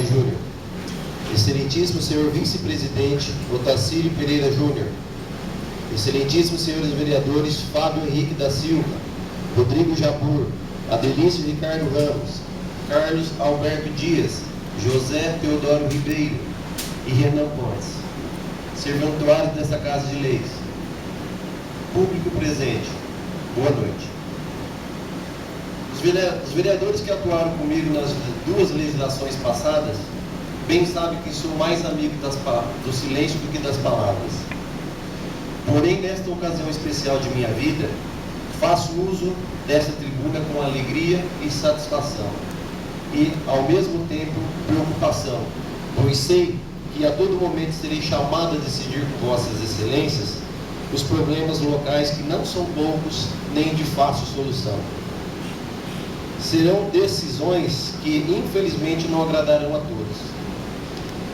Júnior. Excelentíssimo senhor vice-presidente Otacílio Pereira Júnior. Excelentíssimos senhores vereadores Fábio Henrique da Silva, Rodrigo Jabur, Adelício Ricardo Ramos, Carlos Alberto Dias, José Teodoro Ribeiro e Renan Pontes, serventuários desta Casa de Leis. Público presente, boa noite. Os vereadores que atuaram comigo nas duas legislações passadas bem sabem que sou mais amigo do silêncio do que das palavras. Porém, nesta ocasião especial de minha vida, faço uso desta tribuna com alegria e satisfação e, ao mesmo tempo, preocupação, pois sei que a todo momento serei chamado a decidir por vossas excelências os problemas locais que não são poucos nem de fácil solução. Serão decisões que, infelizmente, não agradarão a todos.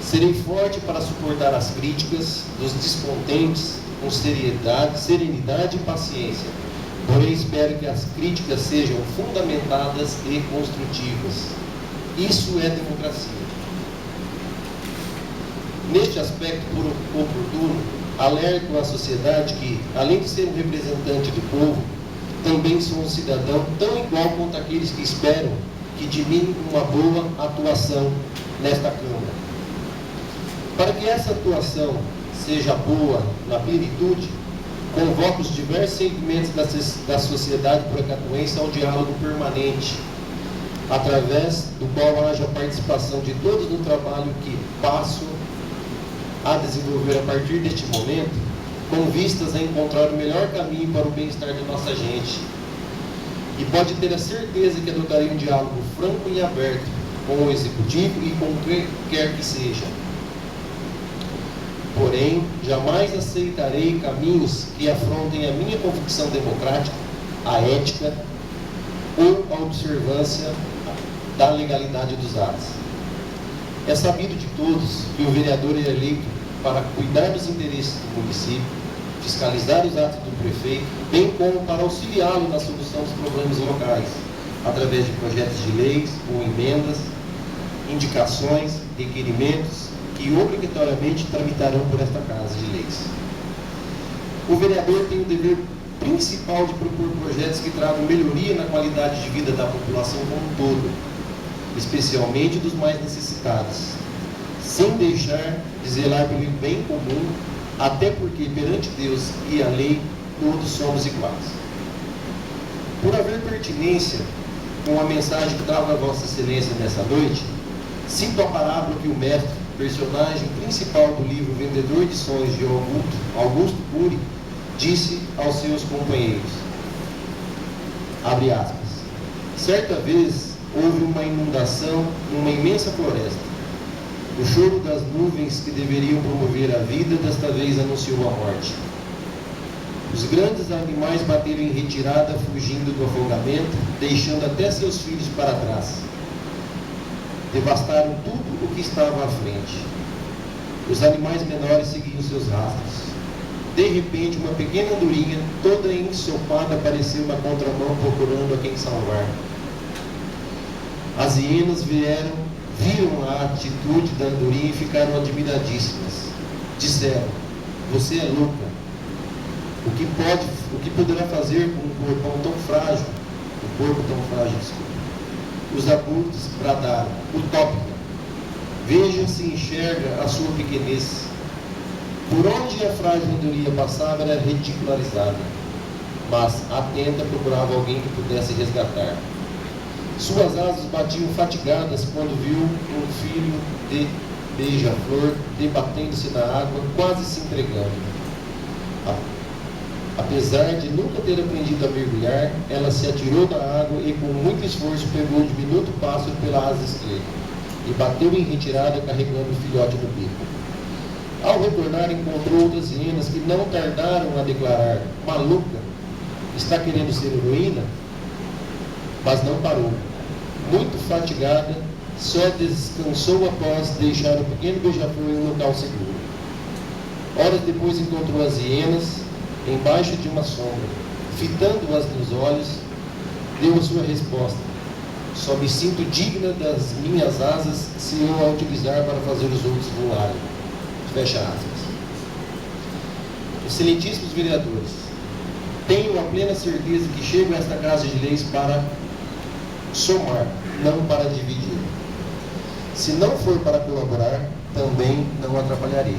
Serei forte para suportar as críticas dos descontentes com serenidade e paciência, porém espero que as críticas sejam fundamentadas e construtivas. Isso é democracia. Neste aspecto oportuno, alerto à sociedade que, além de ser um representante do povo, também sou um cidadão tão igual quanto aqueles que esperam que de mim uma boa atuação nesta Câmara. Para que essa atuação seja boa na plenitude, convoco os diversos segmentos da sociedade procatuense ao diálogo permanente, através do qual haja participação de todos no trabalho que passo a desenvolver a partir deste momento, com vistas a encontrar o melhor caminho para o bem-estar de nossa gente. E pode ter a certeza que adotarei um diálogo franco e aberto com o Executivo e com quem quer que seja. Porém, jamais aceitarei caminhos que afrontem a minha convicção democrática, a ética ou a observância da legalidade dos atos. É sabido de todos que o vereador é eleito para cuidar dos interesses do município, fiscalizar os atos do prefeito, bem como para auxiliá-lo na solução dos problemas locais, através de projetos de leis ou emendas, indicações, requerimentos que obrigatoriamente tramitarão por esta Casa de Leis. O vereador tem o dever principal de propor projetos que tragam melhoria na qualidade de vida da população como um todo, especialmente dos mais necessitados, sem deixar de zelar pelo bem comum, até porque perante Deus e a lei todos somos iguais. Por haver pertinência com a mensagem que trago a Vossa Excelência nessa noite, cito a parábola que o mestre, personagem principal do livro Vendedor de Sonhos de Augusto Cury, disse aos seus companheiros. Abre aspas. Certa vez houve uma inundação numa imensa floresta. O choro das nuvens que deveriam promover a vida, desta vez anunciou a morte. Os grandes animais bateram em retirada, fugindo do afogamento, deixando até seus filhos para trás. Devastaram tudo o que estava à frente. Os animais menores seguiam seus rastros. De repente, uma pequena andorinha, toda ensopada, apareceu na contramão, procurando a quem salvar. As hienas viram a atitude da andorinha e ficaram admiradíssimas. Disseram: você é louca. O que poderá fazer com um corpo tão frágil? Desculpa. Os abutres bradaram: utópica. Veja se enxerga a sua pequenez. Por onde a frágil andorinha passava era ridicularizada, mas atenta procurava alguém que pudesse resgatar. Suas asas batiam fatigadas quando viu um filho de beija-flor debatendo-se na água, quase se entregando. Apesar de nunca ter aprendido a mergulhar, ela se atirou na água e com muito esforço pegou o diminuto pássaro pela asa esquerda e bateu em retirada carregando o filhote no bico. Ao retornar, encontrou outras hienas que não tardaram a declarar: maluca, está querendo ser heroína? Mas não parou. Muito fatigada, só descansou após deixar o pequeno beija-flor em um local seguro. Horas depois encontrou as hienas embaixo de uma sombra. Fitando-as nos olhos, deu a sua resposta: Só me sinto digna das minhas asas se eu a utilizar para fazer os outros voarem. Fecha aspas. Excelentíssimos vereadores, tenho a plena certeza que chego a esta Casa de Leis para somar, não para dividir. Se não for para colaborar, também não atrapalharei.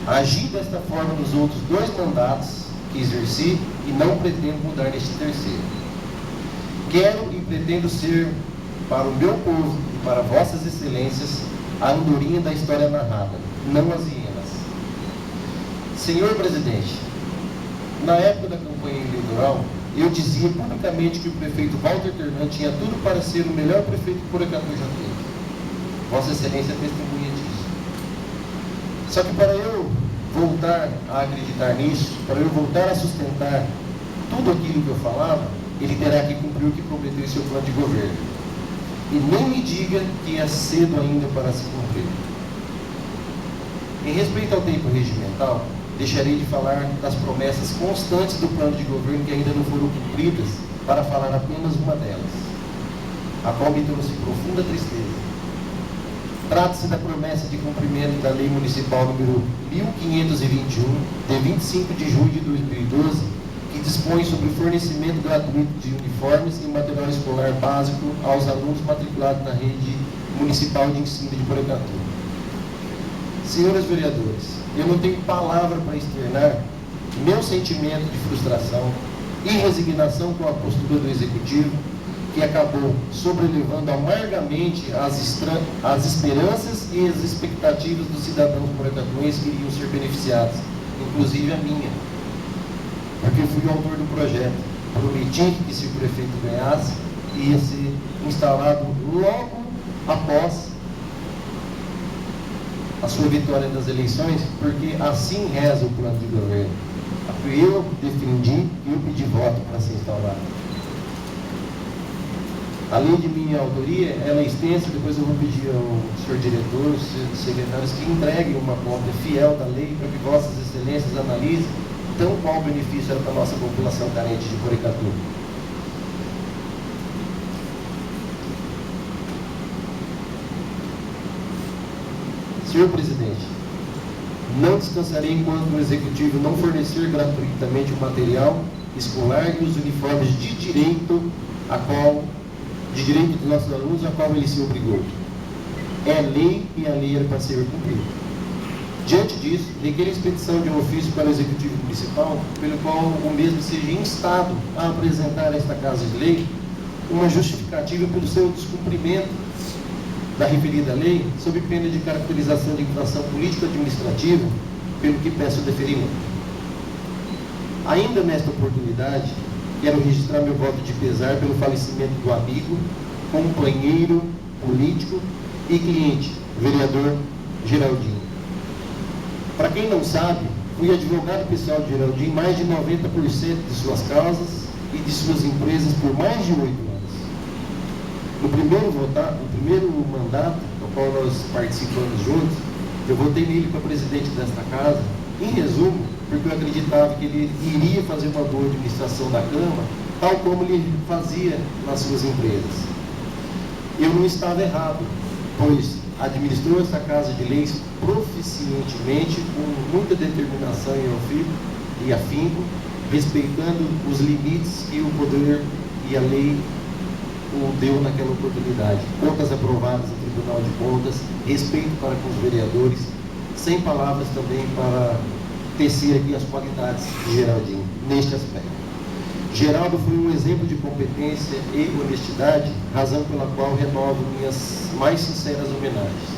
Agi desta forma nos outros 2 mandatos que exerci e não pretendo mudar neste terceiro. Quero e pretendo ser, para o meu povo e para vossas excelências, a andorinha da história narrada, não as hienas. Senhor Presidente, na época da campanha eleitoral, eu dizia publicamente que o prefeito Walter Ternan tinha tudo para ser o melhor prefeito que Porecatu já teve. Vossa Excelência é testemunha disso. Só que para eu voltar a acreditar nisso, para eu voltar a sustentar tudo aquilo que eu falava, ele terá que cumprir o que prometeu em seu plano de governo. E nem me diga que é cedo ainda para se cumprir. Em respeito ao tempo regimental, deixarei de falar das promessas constantes do plano de governo que ainda não foram cumpridas, para falar apenas uma delas, a qual me trouxe profunda tristeza. Trata-se da promessa de cumprimento da Lei Municipal número 1521, de 25 de julho de 2012, que dispõe sobre o fornecimento gratuito de uniformes e material escolar básico aos alunos matriculados na rede municipal de ensino de Porecatu. Senhores vereadores, eu não tenho palavra para externar meu sentimento de frustração e resignação com a postura do Executivo, que acabou sobrelevando amargamente as esperanças e as expectativas dos cidadãos porecatuenses que iriam ser beneficiados, inclusive a minha, porque eu fui o autor do projeto. Prometi que se o prefeito ganhasse, ia ser instalado logo após a sua vitória das eleições, porque assim reza o plano de governo. Eu defendi e eu pedi voto para ser instalado. A lei de minha autoria, ela é extensa, depois eu vou pedir ao senhor diretor, aos secretários, que entreguem uma cópia fiel da lei para que vossas excelências analisem tão qual benefício era para a nossa população carente de Porecatu. Senhor Presidente, não descansarei enquanto o Executivo não fornecer gratuitamente o material escolar e os uniformes de direito dos nossos alunos, a qual ele se obrigou. É lei e a lei era para ser cumprida. Diante disso, requer a expedição de um ofício para o Executivo Municipal, pelo qual o mesmo seja instado a apresentar a esta Casa de Lei uma justificativa pelo seu descumprimento da referida lei, sob pena de caracterização de infração político-administrativa, pelo que peço o deferimento. Ainda nesta oportunidade, quero registrar meu voto de pesar pelo falecimento do amigo, companheiro político e cliente, vereador Geraldinho. Para quem não sabe, fui advogado pessoal de Geraldinho em mais de 90% de suas causas e de suas empresas por mais de 8 anos. No primeiro mandato, no qual nós participamos juntos, eu votei nele para presidente desta casa, em resumo, porque eu acreditava que ele iria fazer uma boa administração da Câmara, tal como ele fazia nas suas empresas. Eu não estava errado, pois administrou essa Casa de Leis proficientemente, com muita determinação e afinco, respeitando os limites que o poder e a lei o deu naquela oportunidade. Contas aprovadas no Tribunal de Contas, respeito para com os vereadores, sem palavras também para tecer aqui as qualidades de Geraldinho, neste aspecto. Geraldo foi um exemplo de competência e honestidade, razão pela qual renovo minhas mais sinceras homenagens.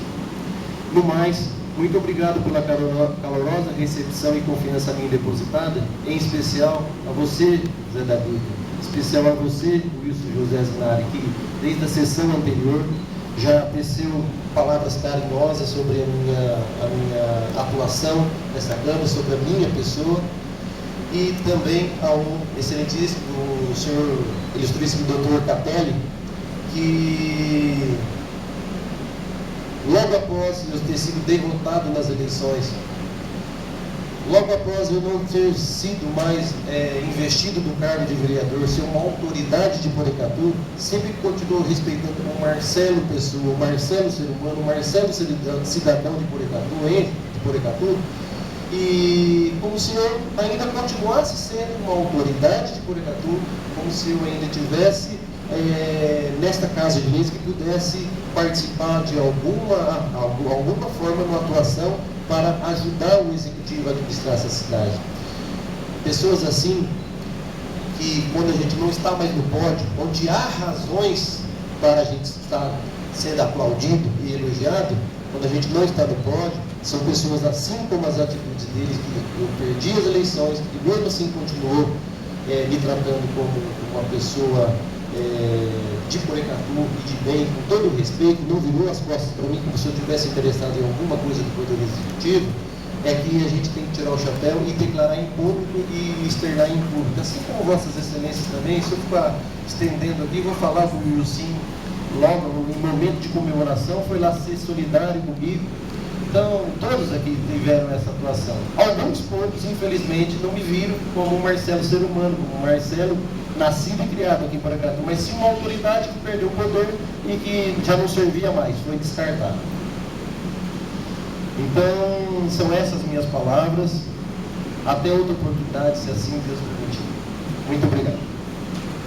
No mais, muito obrigado pela calorosa recepção e confiança a mim depositada, em especial a você, Zé da Bíblia, especial a você, Wilson José Zinari, que desde a sessão anterior já teceu palavras carinhosas sobre a minha atuação nessa Câmara, sobre a minha pessoa, e também ao excelentíssimo, o senhor ilustríssimo doutor Catelli, que logo após eu ter sido derrotado nas eleições Logo após eu não ter sido mais investido no cargo de vereador, ser uma autoridade de Porecatu, sempre continuo respeitando o Marcelo pessoa, o Marcelo ser humano, o Marcelo cidadão de Porecatu, e como se eu ainda continuasse sendo uma autoridade de Porecatu, como se eu ainda tivesse nesta casa de leis que pudesse participar de alguma forma numa atuação para ajudar o executivo a administrar essa cidade. Pessoas assim, que quando a gente não está mais no pódio, onde há razões para a gente estar sendo aplaudido e elogiado, quando a gente não está no pódio, são pessoas assim como as atitudes deles, que eu perdi as eleições, e mesmo assim continuou me tratando como uma pessoa de Porecatu e de bem, com todo o respeito, não virou as costas para mim como se eu tivesse interessado em alguma coisa do Poder Executivo, é que a gente tem que tirar o chapéu e declarar em público e externar em público. Assim como Vossas Excelências também, se eu ficar estendendo aqui, vou falar com o Wilson logo no momento de comemoração, foi lá ser solidário comigo. Então, todos aqui tiveram essa atuação. Alguns poucos, infelizmente, não me viram como um Marcelo ser humano, como um Marcelo nascido e criado aqui em Porecatu, mas sim uma autoridade que perdeu o poder e que já não servia mais, foi descartado. Então, são essas minhas palavras. Até outra oportunidade, se assim Deus permitir. Muito obrigado.